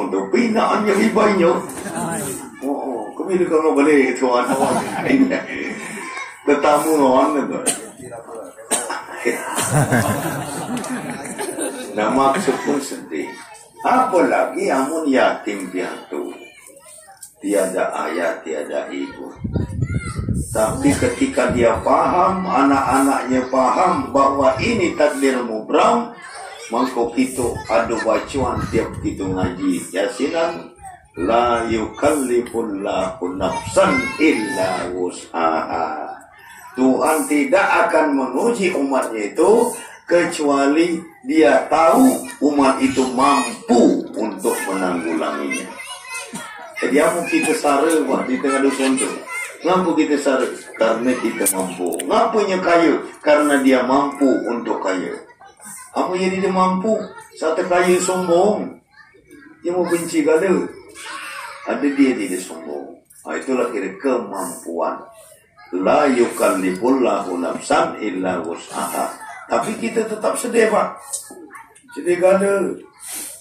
orang tu pinaan yang ibainya. Oh, kami dia kalau balik tuan awak. Tetamu orang tu. Nah maksud pun sedih. Apalagi amun yatim piatu, tiada ayah, tiada ibu. Tapi ketika dia paham, anak-anaknya paham bahwa ini takdir mubram, maka kita ada bacaan tiap kita ngaji Yasinan, la yukallifullahu nafsan illa wus'aha. Tuhan tidak akan menguji umatnya itu kecuali dia tahu umat itu mampu untuk menanggulanginya. Jadi apa kita sara di tengah dusun itu? Ngapa kita sara? Karena kita mampu. Ngapanya kaya? Karena dia mampu untuk kaya. Apa jadi dia mampu? Saat kaya sombong. Dia mau benci kada. Ada dia sombong. Itulah kira kemampuan. La yukallifullahu nafsan illa wus'aha. Tapi kita tetap sedih pak. Sedih kada.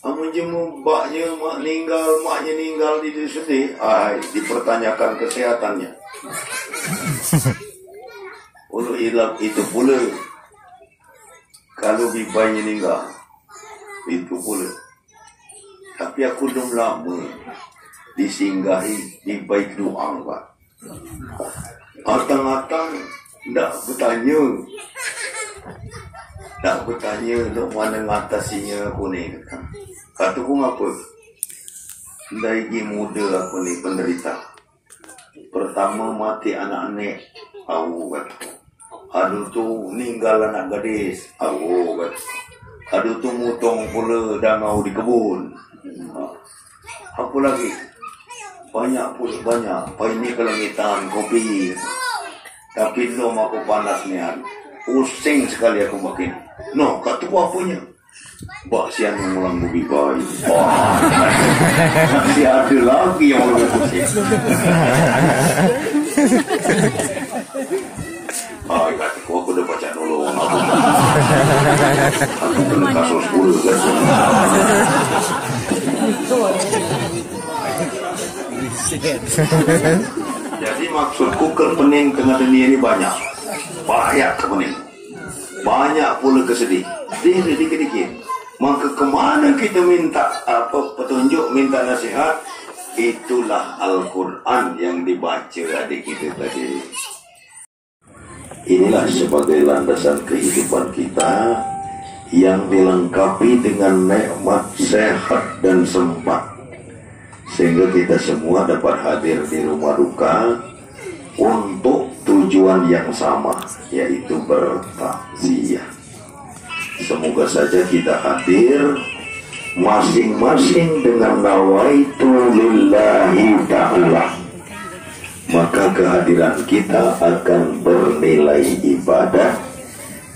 Amun jemu maknya maknya ninggal di sedih. Dipertanyakan kesehatannya. Ulu ilap itu pula. Kalau bibanya ninggal, itu pula. Tapi aku belum lama disinggahi di baik doang pak. Atang-atang tak bertanya untuk mana ngatasinya aku ni. Kata aku apa? Dari muda aku ni penderita. Pertama mati anak-anak, aku kata. Aduh tu ninggal anak gadis, aku kata. Aduh tu mutong pula dangau di kebun. Apa lagi? Banyak pula banyak. Ini kelangitan kopi. Tapi belum aku panas ni. Pusing sekali aku makin. No, kat tu apanya? Bak siang yang ulang bubi bayi. Wah, masih ada lagi yang ulang pusing. Kata aku dah baca nolong. Aku kena kasus pula kan. Jadi maksudku kepening tengah dunia ini banyak. Banyak kepening. Banyak pula kesedih. Dikit-dikit. Maka kemana kita minta petunjuk, minta nasihat? Itulah Al-Quran yang dibaca adik kita tadi. Inilah sebagai landasan kehidupan kita yang dilengkapi dengan nikmat sehat dan sempat, sehingga kita semua dapat hadir di rumah duka untuk tujuan yang sama, yaitu bertakziah. Semoga saja kita hadir masing-masing dengan nawaitu lillahi ta'ala. Maka kehadiran kita akan bernilai ibadah,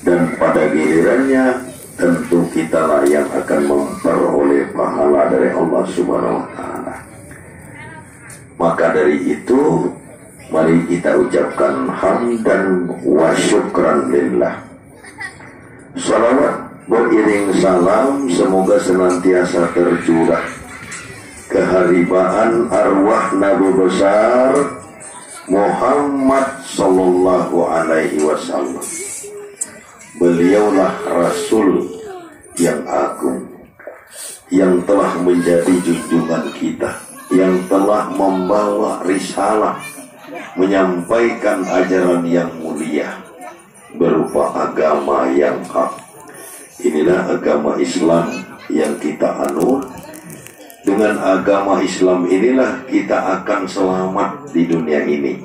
dan pada gilirannya tentu kitalah yang akan memperoleh pahala dari Allah Subhanahu wa Ta'ala. Maka dari itu, mari kita ucapkan hamdan wa syukran lillah. Salawat beriring salam semoga senantiasa tercurah keharibaan arwah Nabi besar Muhammad sallallahu alaihi wasallam. Beliaulah Rasul yang agung, yang telah menjadi junjungan kita, yang telah membawa risalah, menyampaikan ajaran yang mulia berupa agama yang hak. Inilah agama Islam yang kita anut. Dengan agama Islam inilah kita akan selamat di dunia ini,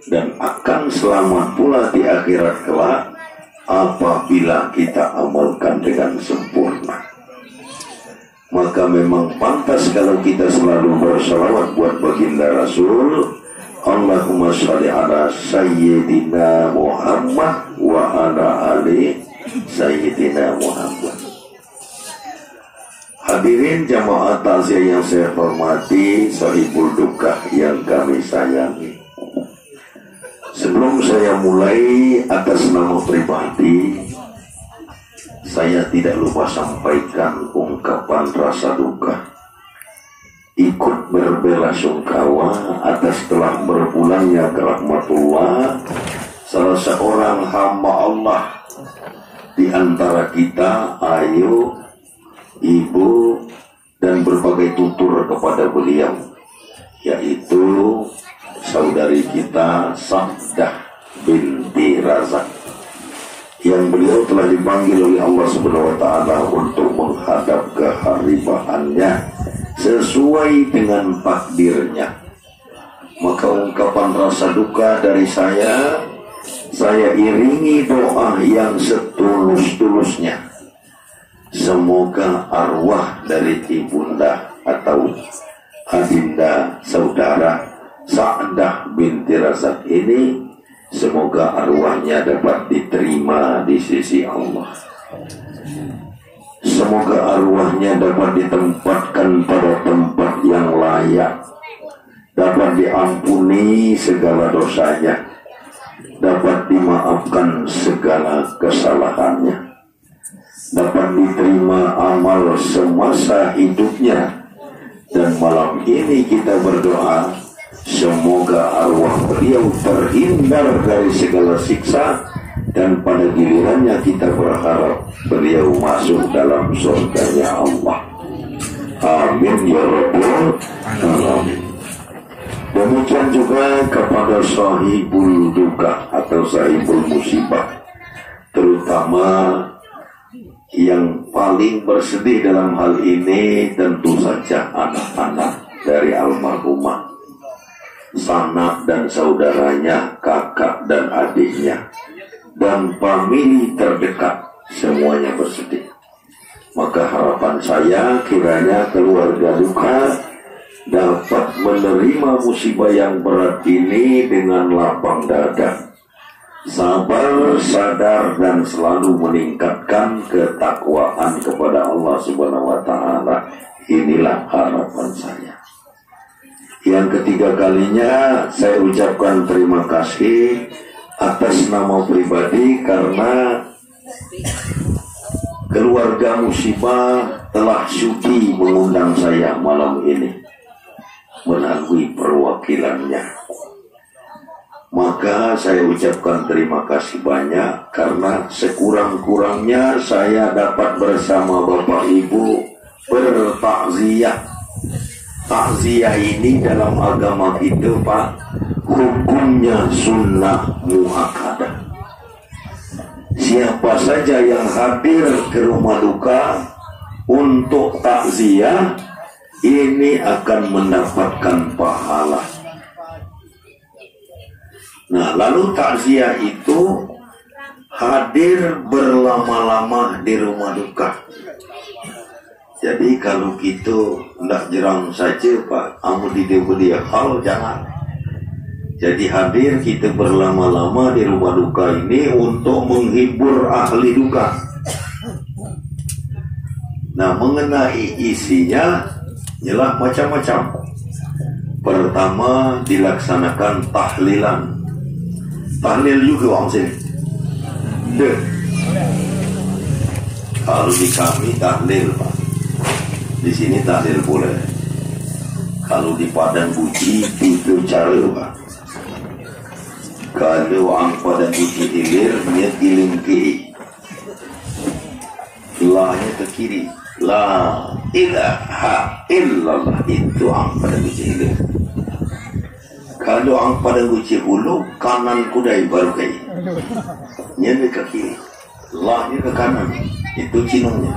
dan akan selamat pula di akhirat kelak apabila kita amalkan dengan sempurna. Maka memang pantas kalau kita selalu bersalawat buat baginda Rasul. Allahumma sholli ala sayyidina Muhammad wa ala ali sayyidina Muhammad. Hadirin jamaah takziah yang saya hormati, sahibul duka yang kami sayangi. Sebelum saya mulai, atas nama pribadi, saya tidak lupa sampaikan ungkapan rasa duka ikut berbelasungkawa atas telah berpulangnya ke rahmatullah salah seorang hamba Allah di antara kita, ayu, ibu, dan berbagai tutur kepada beliau, yaitu saudari kita Sa'dah binti Razak, yang beliau telah dipanggil oleh Allah Subhanahu wa Ta'ala untuk menghadap keharibaannya sesuai dengan takdirnya. Maka ungkapan rasa duka dari saya iringi doa yang setulus-tulusnya. Semoga arwah dari ibunda atau adinda saudara Sa'dah binti Razak ini, semoga arwahnya dapat diterima di sisi Allah. Semoga arwahnya dapat ditempatkan pada tempat yang layak, dapat diampuni segala dosanya, dapat dimaafkan segala kesalahannya, dapat diterima amal semasa hidupnya. Dan malam ini kita berdoa, semoga arwah beliau terhindar dari segala siksa, dan pada gilirannya kita berharap beliau masuk dalam surganya Allah. Amin ya rabbal alamin. Demikian juga kepada sahibul duka atau sahibul musibah, terutama yang paling bersedih dalam hal ini tentu saja anak-anak dari almarhumah, sanak dan saudaranya, kakak dan adiknya, dan famili terdekat, semuanya bersedih. Maka harapan saya kiranya keluarga duka dapat menerima musibah yang berat ini dengan lapang dada, sabar, sadar, dan selalu meningkatkan ketakwaan kepada Allah Subhanahu wa Ta'ala. Inilah harapan saya. Yang ketiga kalinya saya ucapkan terima kasih atas nama pribadi karena keluarga musibah telah sudi mengundang saya malam ini melalui perwakilannya. Maka saya ucapkan terima kasih banyak karena sekurang-kurangnya saya dapat bersama Bapak Ibu bertakziah. Takziah ini dalam agama kita, Pak, hukumnya sunnah muakkadah. Siapa saja yang hadir ke rumah duka untuk takziah ini akan mendapatkan pahala. Nah, lalu takziah itu hadir berlama-lama di rumah duka. Jadi kalau kita tidak jerang saja, Pak, amu di dia hal jangan. Jadi hadir kita berlama-lama di rumah duka ini untuk menghibur ahli duka. Nah, mengenai isinya jelas macam-macam. Pertama dilaksanakan tahlilan. Tahlil juga orang sini. Kalau di kami tahlil, Pak. Di sini tahlil boleh. Kalau di Padang Buci itu cara, Pak. Kalau orang Padang Buci hilir, dia giling kiri. Lahnya ke kiri. La ilaha illallah, itu orang Padang Buci hilir. Kalau orang Padang Buci hulu, kanan kudai baru kayak. Dia ke kiri. Lahnya ke kanan. Itu cinungnya.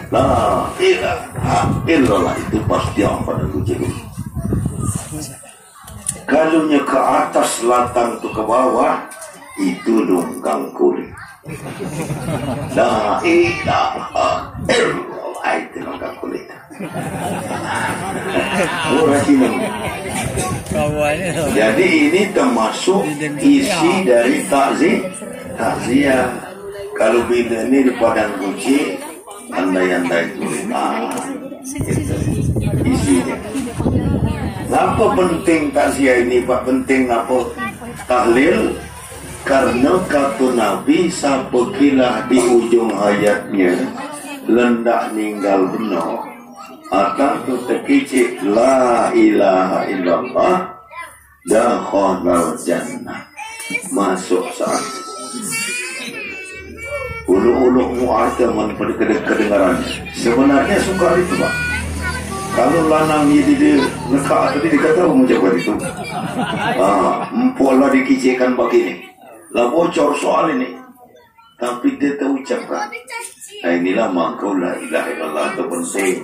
La ilaha illallah, itu pasti orang Padang Buci hulu. Kalunya ke atas, latang tu ke bawah, itu lungkang kulit. La ilaha illallah, itu lungkang kulit. Jadi ini termasuk isi dari takziah. Kalau bila ini di Padang Buci, andai-andai kulit, itu isinya. Kenapa penting takziah ini, Pak? Penting apa? Tahlil. Karena kata Nabi, sapakilah di ujung hayatnya lendak ninggal benar, Atang tu terkicik la ilaha illallah dakhalal jannah, masuk saat ulu-ulu mu'ata pada kedengaran. Sebenarnya sukar itu Pak. Kalau lanang dia nekak tadi dia kata mengucapkan itu. Empuk lah dikicikkan begini. Lah bocor soal ini. Tapi dia tak ucapkan. Inilah mangkau la ilaha illallah itu penting.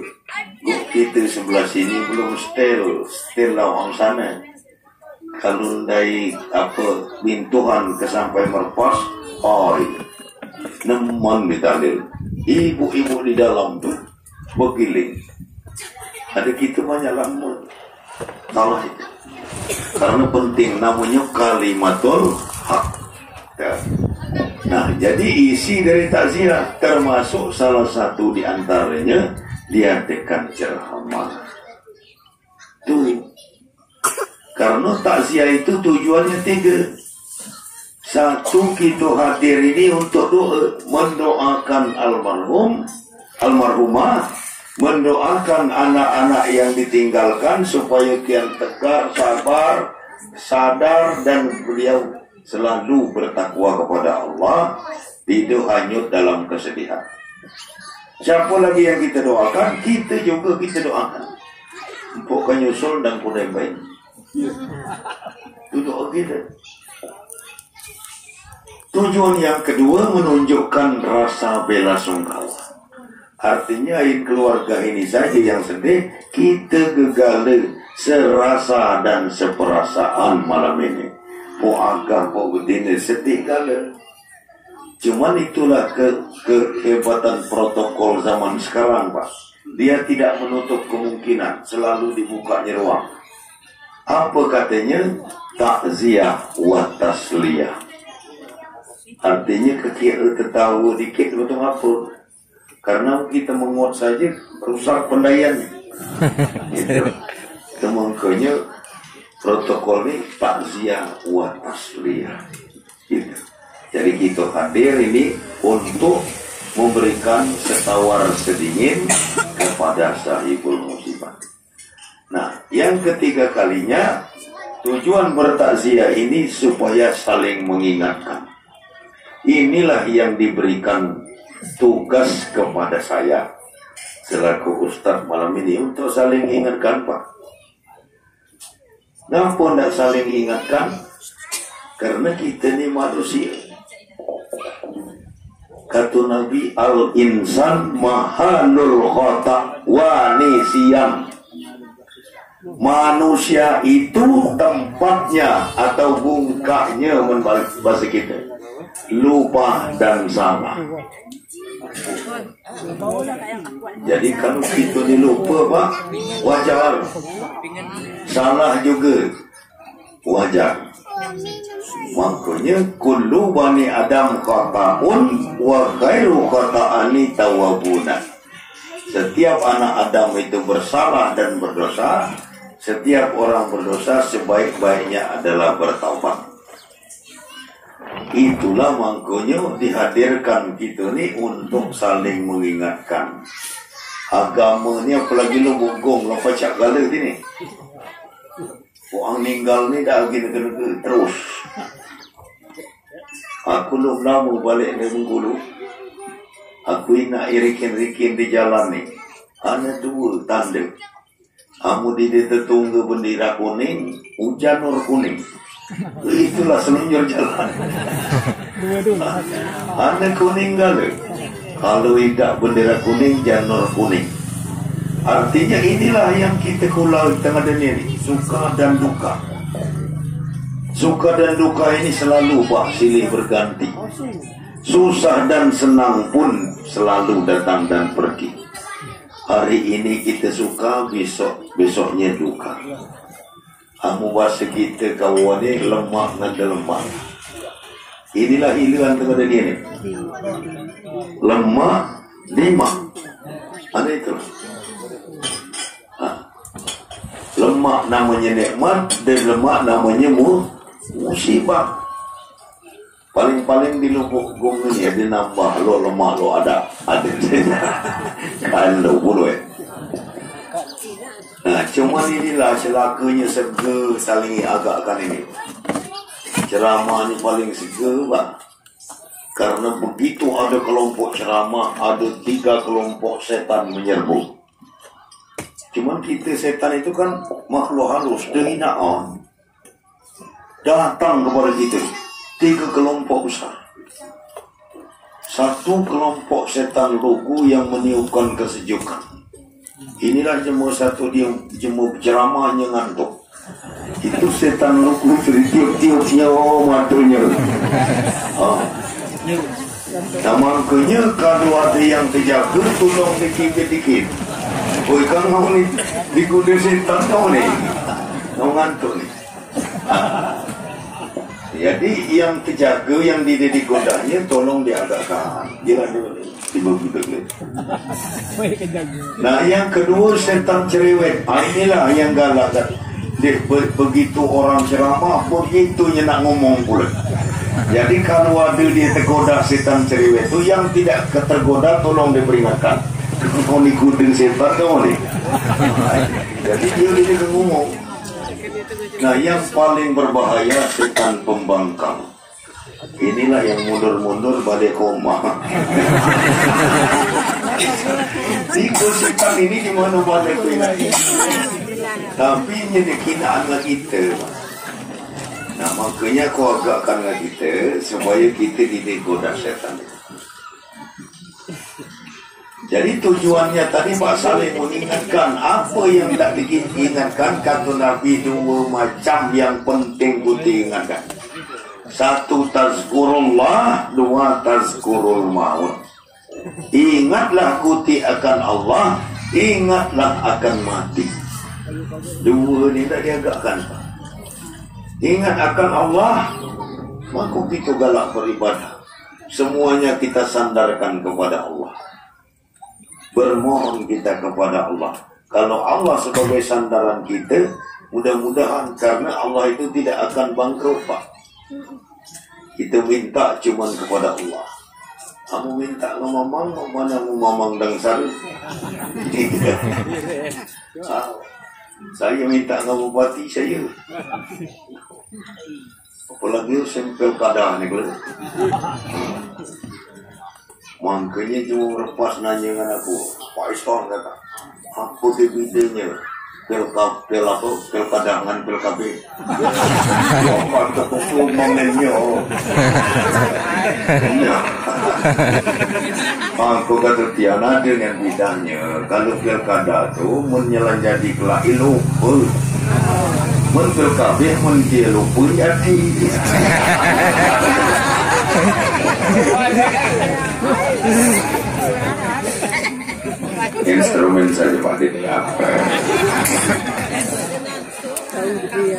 Kita sebelah sini belum still lah orang sana. Kalau dari bintuhan ke sampai merpas, neman di dalil. Ibu-ibu di dalam tu bergiling. Ada kita banyak lama salah itu. Karena penting namanya kalimatul hak. Nah, jadi isi dari takziah termasuk salah satu di antaranya diadakan ceramah. Tuh. Karena takziah itu tujuannya 3. Satu, kita hadir ini untuk doa, mendoakan almarhumah, mendoakan anak-anak yang ditinggalkan supaya kian tegar, sabar, sadar, dan beliau selalu bertakwa kepada Allah, tidak hanyut dalam kesedihan. Siapa lagi yang kita doakan? Kita juga kita doakan. Empuk nyusul dan kudai baik. Itu doa kita. Tujuan yang kedua menunjukkan rasa bela sungkawa. Artinya keluarga ini saja yang sedih, kita gegala serasa dan seperasaan malam ini. Po agak, po betina sedih gala. Cuman itulah kehebatan protokol zaman sekarang Pak. Dia tidak menutup kemungkinan, selalu dibukanya ruang. Apa katanya? Takziah wa tasliyah. Artinya kekira ketawa dikit betul apa? Karena kita menguat saja rusak pendayanya. Gitu. Makanya protokol ini takziah wa tasliyah. Gitu. Jadi kita hadir ini untuk memberikan setawar sedingin kepada sahibul musibah. Nah, yang ketiga kalinya tujuan bertakziah ini supaya saling mengingatkan. Inilah yang diberikan tugas kepada saya selaku Ustaz malam ini untuk saling ingatkan Pak. Kenapa tidak saling ingatkan? Karena kita ini manusia. Kata Nabi, al-insan mahalul khata' wa nisyan. Manusia itu tempatnya atau bungkaknya membalik bahasa kita, lupa dan salah. Jadi kalau kita ni lupa Pak, wajar. Salah juga wajar. Makanya kullu bani adam khata'un wa khairu khata'ani tawwabuna. Setiap anak Adam itu bersalah dan berdosa. Setiap orang berdosa sebaik-baiknya adalah bertaubat. Itulah makanya dihadirkan kita ni untuk saling mengingatkan. Agama ni apalagi lo bungkung, lo pacak gala ni. Orang meninggal ni dah lagi negara terus. Aku belum lama balik dari Bengkulu. Aku nak rikin-rikin di jalan ni. Ada 2 tanda. Kamu di tetungga bendera kuning, hujan nur kuning. Itulah seluncur jalan. Ada kuning gala. Kalau tidak bendera kuning, janur kuning. Artinya inilah yang kita kulau di tengah dunia ini. Suka dan duka. Suka dan duka ini selalu Pak silih berganti. Susah dan senang pun selalu datang dan pergi. Hari ini kita suka, besoknya duka. Kamu bahasa kita kawan ni lemah dan lemah. Inilah iluan tengah dunia ni. Lemah, limah. Ada itu. Lemah namanya nikmat dan lemah namanya musibah. Paling-paling di lubuk gunung ya dia nambah lo lemah lo ada. Kalau boleh. Nah, cuman inilah celakanya sega saling agakkan ini. Ceramah ni paling sega, Pak. Karena begitu ada kelompok ceramah, ada 3 kelompok setan menyerbu. Cuman kita setan itu kan makhluk halus, terhinaan. Datang kepada kita 3 kelompok besar. Satu kelompok setan lugu yang meniupkan kesejukan. Inilah jemur satu dia jemur ceramahnya ngantuk. Itu setan lugu tiup-tiupnya matunya. Makanya kalau ada yang terjaga tolong dikit-dikit. Oi kan kau ni dikuda setan kau ni. Kau ngantuk ni. Jadi yang terjaga yang digodanya tolong diagakkan. Jangan tiba-tiba. Nah yang kedua setan cerewet. Inilah yang galak. Begitu orang ceramah begitunya nak ngomong pula. Jadi kalau ada dia tergoda setan cerewet itu, yang tidak tergoda tolong diperingatkan. Kau ni kuding setan kau ni. Jadi dia ngomong. Nah yang paling berbahaya setan pembangkang. Inilah yang mundur-mundur balik koma. Tiga setan ini di mana balik koma. Tapi ini kinaan kita. Nah makanya kau agakkan dengan kita supaya kita tidak goda setan. Jadi tujuannya tadi Pak Saleh mengingatkan apa yang tak diingatkan. Kata Nabi 2 macam yang penting putih ingatkan. 1 tazkurullah, 2 tazkurul maut. Ingatlah kuti akan Allah, ingatlah akan mati. 2 ni tak diagakkan. Ingat akan Allah, maka kita galak beribadah. Semuanya kita sandarkan kepada Allah. Bermohon kita kepada Allah. Kalau Allah sebagai sandaran kita, mudah-mudahan karena Allah itu tidak akan bangkrut, Pak. Kita minta cuma kepada Allah. Kamu minta ngomong, mana ngomong dan saru. Saya minta ngomong bupati saya. Apalagi sempel kadah ni kalau. Makanya cuma lepas nanya dengan aku, Pak Iston kata, apa bedanya pelkadangan pelkab. Apa keputusan momennya? Aku kata Tiana dengan bidangnya, kalau pilkada tu menyelan jadi kelahi lupa, pelkab menjadi lupa jadi. Instrumen saja Pak Dit.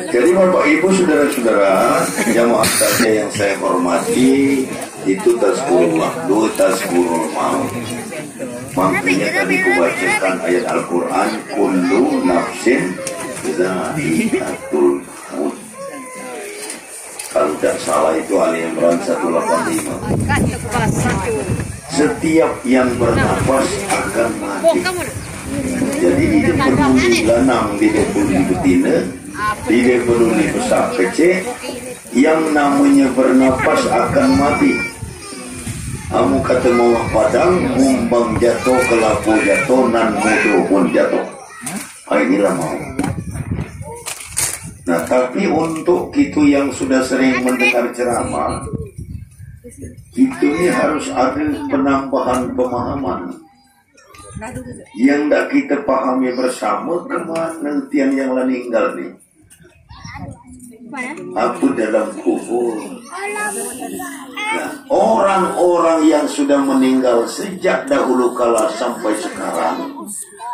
Jadi Bapak Ibu saudara-saudara jamaah saja yang saya hormati, itu tazkurullah, 2 tazkurul maut. Makanya tadi kubacakan ayat Al-Quran, kullu nafsin za'iqatul maut. Kalau tidak salah itu Ali Imran 185. Setiap yang bernafas akan mati. Jadi tidak peduli lanang, tidak peduli betina, tidak peduli besar kecil, yang namanya bernafas akan mati. Kamu kata mawah padang, mumbang jatuh, kelapu jatuh, nan mudo pun jatuh. Inilah mau. Nah, tapi untuk kita yang sudah sering mendengar ceramah, kita ini harus ada penambahan pemahaman yang tak kita pahami bersama. Kemana tiang yang meninggal ni? Apa dalam kubur? Nah, orang-orang yang sudah meninggal sejak dahulu kala sampai sekarang,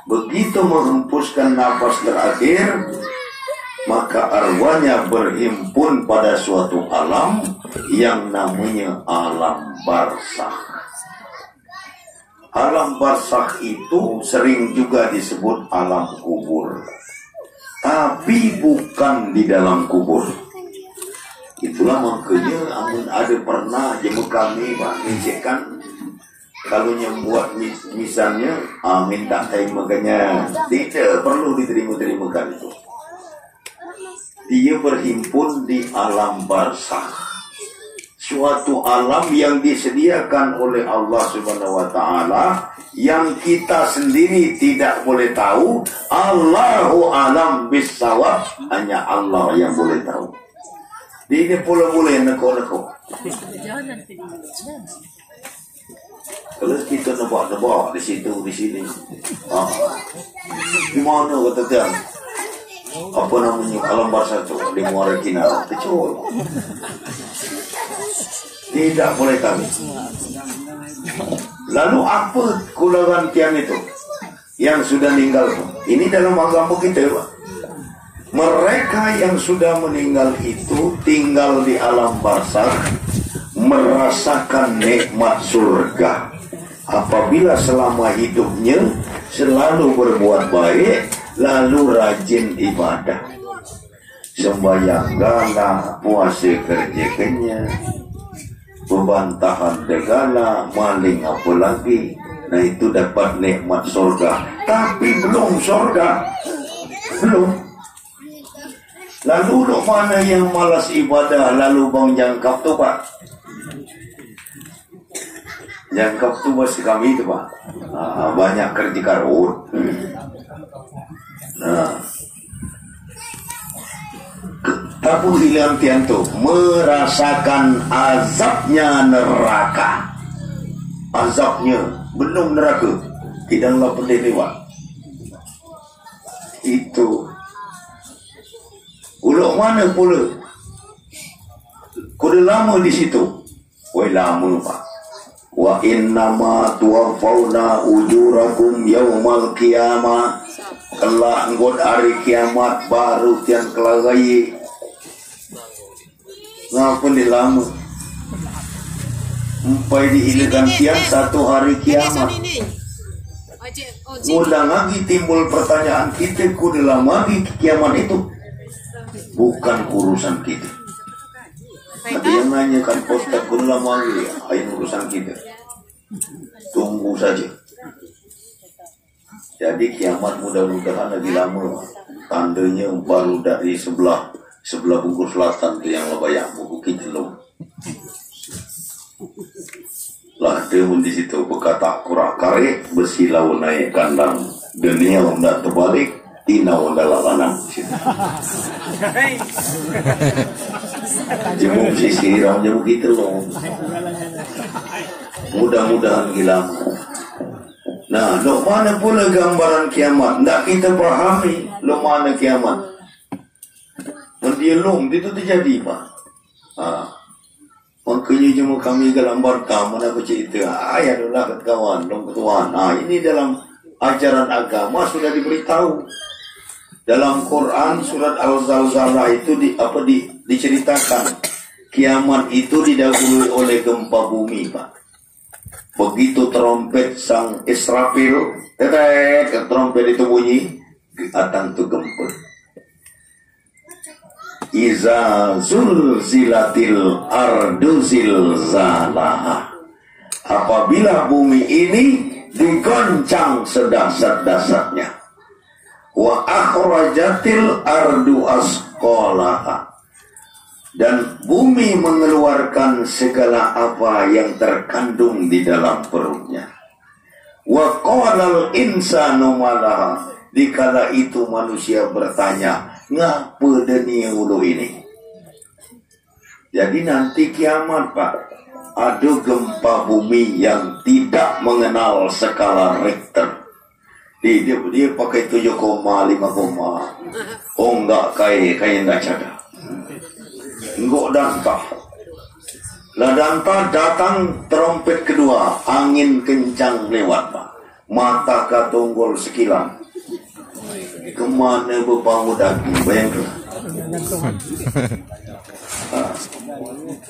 begitu menghempuskan nafas terakhir, maka arwahnya berhimpun pada suatu alam yang namanya alam barzakh. Alam barzakh itu sering juga disebut alam kubur, tapi bukan di dalam kubur. Itulah makanya amun ada pernah jemu kami Pak ngecekkan Kalau yang buat misalnya minta terimakannya, tidak perlu diterima-terimakan itu. Dia berhimpun di alam barzakh, suatu alam yang disediakan oleh Allah Subhanahu wa taala yang kita sendiri tidak boleh tahu. Allahu alam bissawab, hanya Allah yang boleh tahu. Dia pula boleh neko-neko. Kalau kita nebak-nebak di situ, di sini, di mana kata dia? Apa namanya alam barzakh tu di Muara Kina? Kecil. Tidak boleh tahu. Lalu apa kularan kian itu yang sudah meninggal? Ini dalam agama kita, Pak. Mereka yang sudah meninggal itu tinggal di alam barzakh, merasakan nikmat surga apabila selama hidupnya selalu berbuat baik, lalu rajin ibadah, sembahyang gala, puasa kerja kenyang, bebantahan segala, maling apa lagi. Nah, itu dapat nikmat surga. Tapi belum surga, belum. Lalu dok mana yang malas ibadah lalu bang jangkap tu, Pak? Jangkap tu bos kami tu, Pak. Banyak kerja karut. Tapi hilang tian tu merasakan azabnya neraka. Azabnya belum neraka, tidaklah pernah lewat. Itu uluk mana pula? Kuda lama di situ. Woi lama, Pak. Wa innama tuwaffawna ujurakum yaumal qiyamah. Kelak nggot hari kiamat baru tian kelagai. Ngapa ni lama? Empai dihilakan tian satu hari kiamat. Mudah lagi timbul pertanyaan kita, kuda lama lagi kiamat itu? Bukan urusan kita. Ada yang nanyakan Ustaz, kuda lama lagi? Ini urusan kita. Tunggu saja. Jadi kiamat mudah-mudahan lagi lama. Tandanya baru dari sebelah bungkus selatan tu yang lebayang buku kita loh. Lah dia pun di situ berkata kurak karik besi lau naik kandang, dunia hendak terbalik, tina hendak lalanang. Jemuk sisi orang jemuk kita loh. Mudah-mudahan gila. Nah, lo mana pula gambaran kiamat? Tidak kita pahami lo mana kiamat. Mendialung itu terjadi, Pak. Makanya cuma kami gambar mana aku cerita. Ya adalah kawan, dong ketuan. Ini dalam ajaran agama sudah diberitahu. Dalam Quran surat Al-Zalzalah itu diceritakan kiamat itu didahului oleh gempa bumi, Pak. Begitu trompet sang Israfil, trompet itu bunyi, datang tu gempa. Iza zulzilatil ardu zilzalaha. Apabila bumi ini digoncang sedasat-dasatnya. Wa akhrajatil ardu asqalaha. Dan bumi mengeluarkan segala apa yang terkandung di dalam perutnya. Wa qalal insanu malaha. Dikala itu manusia bertanya, ngapa dunia ulu ini? Jadi nanti kiamat, Pak, ada gempa bumi yang tidak mengenal skala Richter. Dia pakai 7,5. Oh enggak, kayak enggak cadar. Enggak dantah. Lah dantah datang trompet kedua, angin kencang lewat, Pak. Mata katunggul sekilan. Kemana berbangun daging, bayangkan.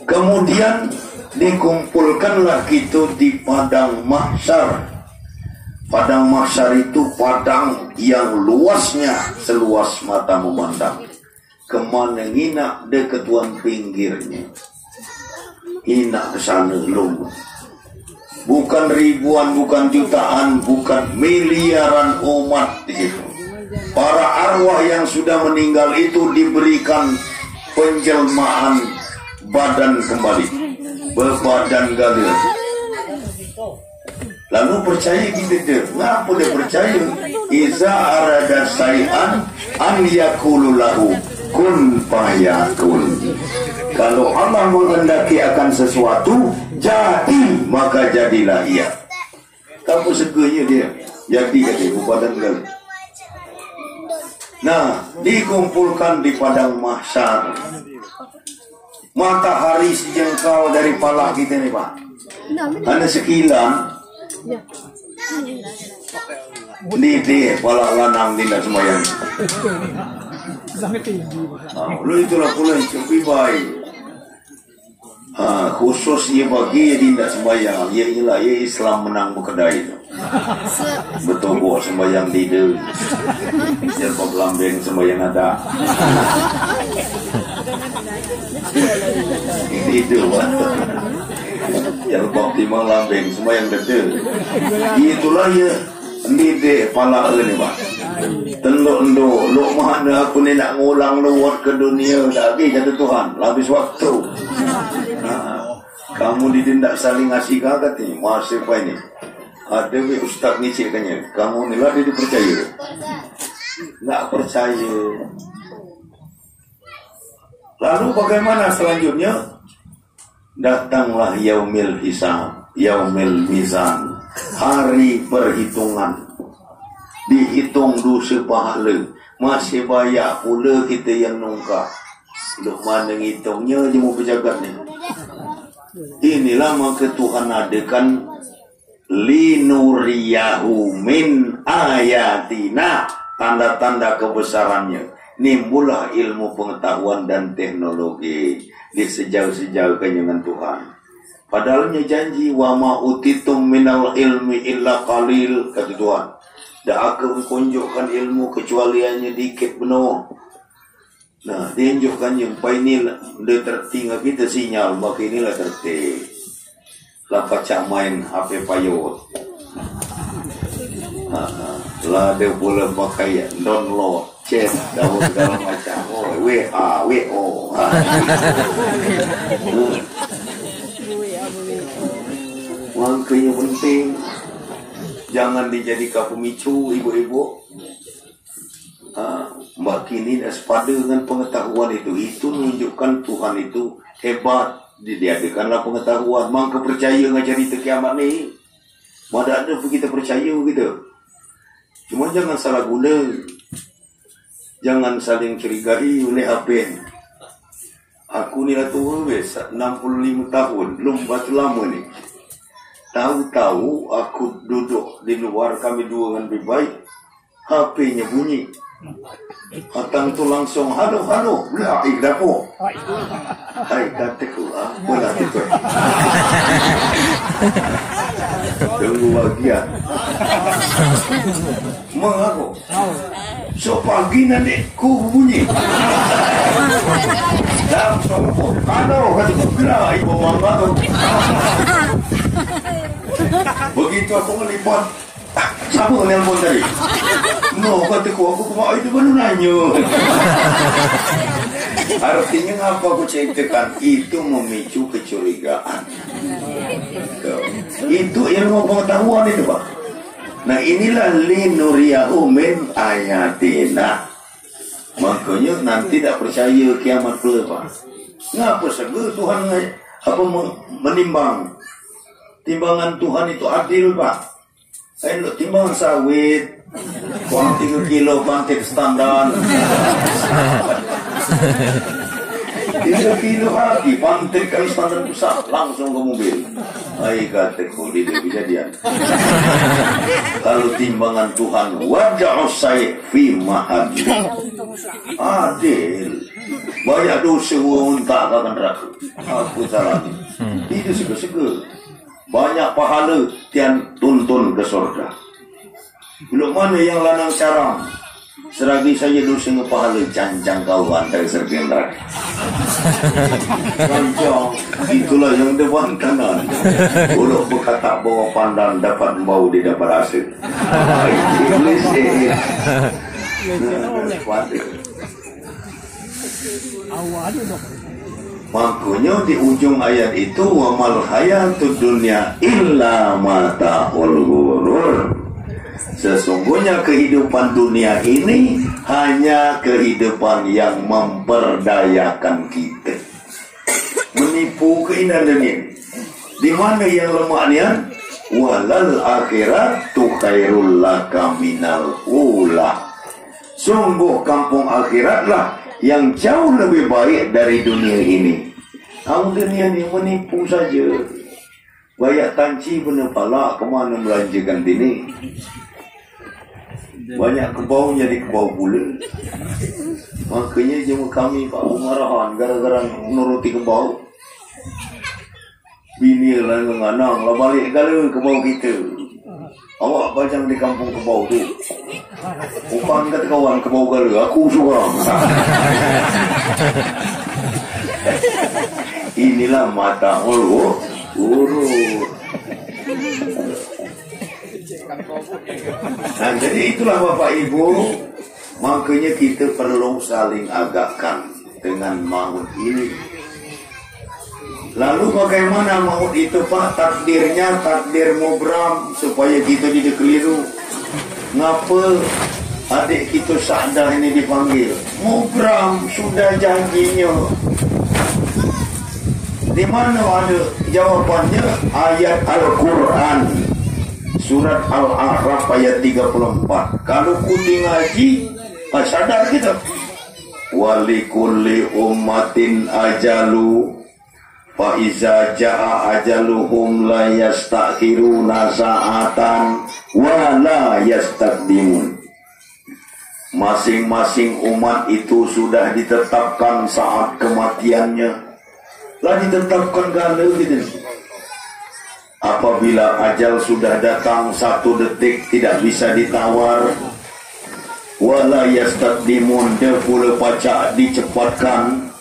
Kemudian dikumpulkanlah kita di padang mahsyar. Padang mahsyar itu padang yang luasnya seluas mata memandang. Kemana nginak deketuan pinggirnya. Hinak ke sana lum. Bukan ribuan, bukan jutaan, bukan miliaran umat di situ. Para arwah yang sudah meninggal itu diberikan penjelmaan badan kembali, berbadan ganda. Lalu percaya kita dia. Ngapa dia percaya? Iza arada say'an an yakulu lahu kun fayakun. Kalau Allah menghendaki akan sesuatu jadi, maka jadilah ia. Kamu seganya dia jadi kata badan ganda. Nah, dikumpulkan di padang mahsyar. Matahari sejengkal dari pala kita nih Pak. Ada sekilan. Ini pala lanang tidak semayang. Lu itulah pula yang lebih baik. Khususnya bagi yang tidak sembahyang, ialah Islam menang berkedai. Betul buat sembahyang tidak, jelbab lambeng sembahyang ada. Itu jelbab timang lambeng sembahyang ada. Itulah ya. Ini deh pala ni Pak. Teluk mana aku ni nak ngulang luar ke dunia lagi kata Tuhan, habis waktu. Kamu ditindak saling ngasih kata ni masih apa ini? Ada ustaz ni ceritanya, kamu ni lah dia dipercaya. Tak percaya. Lalu bagaimana selanjutnya? Datanglah yaumil hisab, yaumil mizan, hari perhitungan. Dihitung dosa pahala, masih banyak pula kita yang nungkah. Duk mana ngitungnya je mau berjagat ni. Inilah maka Tuhan adakan linuriyahu min ayatina, tanda-tanda kebesarannya. Nimbullah ilmu pengetahuan dan teknologi di sejauh-sejauhnya dengan Tuhan. Padahalnya janji wa ma utitum minal ilmi illa qalil, kata Tuhan. Tak akan menunjukkan ilmu kecuali hanya dikit benar. Nah, dia tunjukkan yang ini dia tertinggal kita sinyal, maka inilah tertib. Lah pacak main HP payut. Lah dia boleh pakai download, chat, daun segala macam. Oh, WA, WO. Makanya penting. Jangan dijadikan pemicu ibu-ibu. Mbak kini dah sepada dengan pengetahuan itu. Itu menunjukkan Tuhan itu hebat. Diadakanlah pengetahuan. Maka percaya dengan cerita kiamat ni. Mana ada pun kita percaya gitu. Cuma jangan salah guna. Jangan saling curigai oleh apa. Aku ni dah tua 65 tahun. Belum batu lama ni. Tahu-tahu aku duduk di luar, kami dua dengan lebih baik, HP-nya bunyi. Hatang tu langsung, halo, boleh air dapur. Hai, kataku, boleh tu. Tunggu bahagia. Mengaku. So pagi nanti ku bunyi. Langsung, kalau kataku, gerak ibu mama tu. Begitu aku meliput, siapa nelpon tadi? No, kataku, aku kemarin itu baru nanya. Artinya apa aku ceritakan? Itu memicu kecurigaan. Itu ilmu pengetahuan itu Pak. Nah inilah linuriyahu min ayatina. Makanya nanti tak percaya kiamat pula Pak. Ngapa segera Tuhan menimbang? Timbangan Tuhan itu adil Pak. Ayo timbangan sawit, kurang 3 kilo pantik standar. 3 kilo lagi pantik kali standar besar langsung ke mobil. Ayo kataku di kejadian. Kalau timbangan Tuhan wajah saya fi mahadil. Adil. Banyak dosa untak akan neraka. Aku salah. Itu segera-segera. Banyak pahala tian tuntun ke surga. Belum mana yang lanang carang Seragi saja dosa ngepahala cancang kawan dari serpian neraka. Cancang, itulah yang depan kanan. Uluk berkata bawa pandang dapat bau di dapat rasa. Iblis makanya di ujung ayat itu wa mal hayatud dunya illa mata'ul ghurur. Sesungguhnya kehidupan dunia ini hanya kehidupan yang memperdayakan kita, menipu keindahan dunia. Di mana yang lemahnya? Walal akhiratu khairul laka minal ula. Sungguh kampung akhiratlah yang jauh lebih baik dari dunia ini. Kamu dunia ini menipu saja. Banyak tanci benar pala kemana belanjakan ini. Banyak kebau jadi kebau pula. Makanya jemaah kami Pak marahan gara-gara menuruti kebau. Bini lah nganang lah balik gala kebau kita. Awak bajang di kampung kebau tu. Upang kata kawan kebau gala, aku suka. Inilah mata urut. Nah, jadi itulah Bapak Ibu, makanya kita perlu saling agakkan dengan maut ini. Lalu bagaimana maut itu Pak? Takdirnya takdir mubram supaya kita tidak keliru. Ngapa adik kita Sa'dah ini dipanggil? Mubram sudah janjinya. Di mana ada jawabannya? Ayat Al-Quran surat Al-A'raf ayat 34. Kalau kuti ngaji, sadar kita. Walikulli ummatin ajalu fa iza jaa ajaluhum la yastakhiruna sa'atan wa la yastaqdimun. Masing-masing umat itu sudah ditetapkan saat kematiannya. Lah ditetapkan gala gitu. Apabila ajal sudah datang 1 detik tidak bisa ditawar. Wala yastaqdimun, dia pula pacak dicepatkan.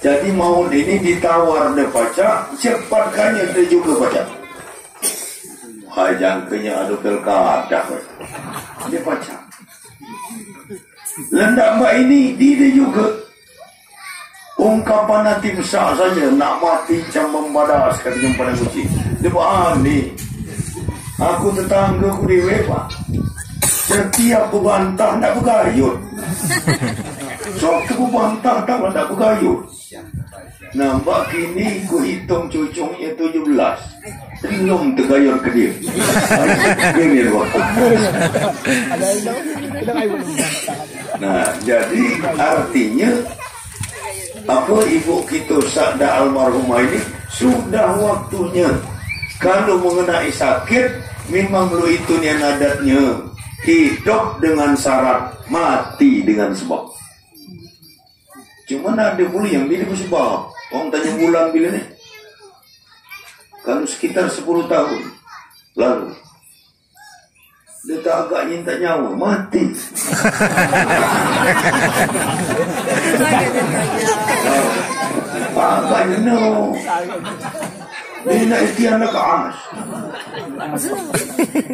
Jadi maut ini ditawar dia pacak, cepatkannya dia juga pacak. Jangkanya ada pilkada dia pacak. Lendak mbak ini dia juga. Ungkapan nanti besar saja nak mati macam membadas katanya pada kucing. Dia buat ni. Aku tetangga aku dewe Pak. Setiap berbantah nak bergayut. Sewaktu berbantah tak bergayut. Nampak kini ku hitung cucungnya 17. Belum tergayut ke dia. Ini dia Pak. Nah, jadi artinya apa ibu kita Sa'dah almarhumah ini sudah waktunya. Kalau mengenai sakit memang lu itu ni adatnya, hidup dengan syarat, mati dengan sebab. Cuma ada pula yang bila bersebab. Orang tanya bulan bila ni? Kalau sekitar 10 tahun lalu dia tak agaknya tak nyawa, mati. Agaknya no. Dia nak ikhtiar nak ke Anas.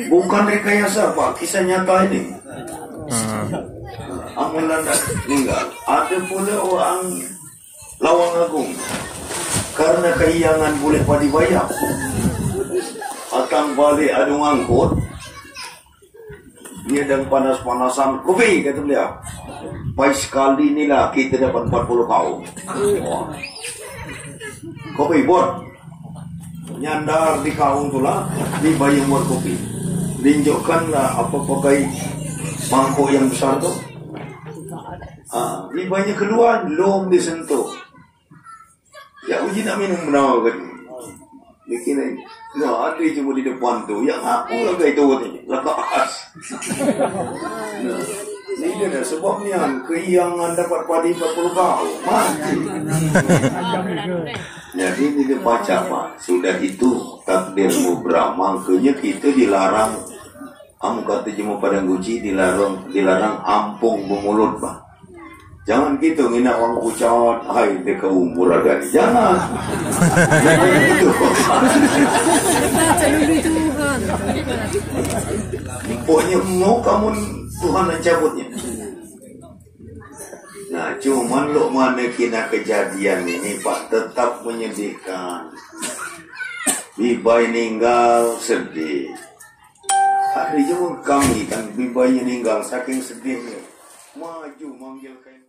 Bukan rekayasa Pak, kisah nyata ini. Amalan dah meninggal. Ada pula orang Lawang Agung karena kehilangan boleh padi bayar. Atang balik ada ngangkut. Dia dan panas-panasan kopi kata beliau. Pai sekali ni lah kita dapat 40 kaum. Kopi buat nyandar di kaum tu lah, dibayar buat kopi. Tunjukkan lah apa pakai mangkuk yang besar tu. Dibayar keluar, belum disentuh. Ya uji nak minum benar kan? Dia kira nah, ada cuma di depan tu. Yang aku lagi itu lekas. Nah, ini dia dah sebab ni kehilangan dapat padi 40 kaum. Mati. Jadi dia baca Pak. Sudah itu takdir mubram. Makanya kita dilarang Amu kata jemu Padang Guci dilarang ampung bermulut bah. Jangan gitu ngina orang kucat, hai deka umur ada. Jangan. Jangan gitu. Pokoknya mau kamu Tuhan yang cabutnya. Nah, cuman lo mana kena kejadian ini Pak tetap menyedihkan. Bibai ninggal sedih. Hari jemu kami kan Bibai ninggal saking sedihnya. Maju manggil kain.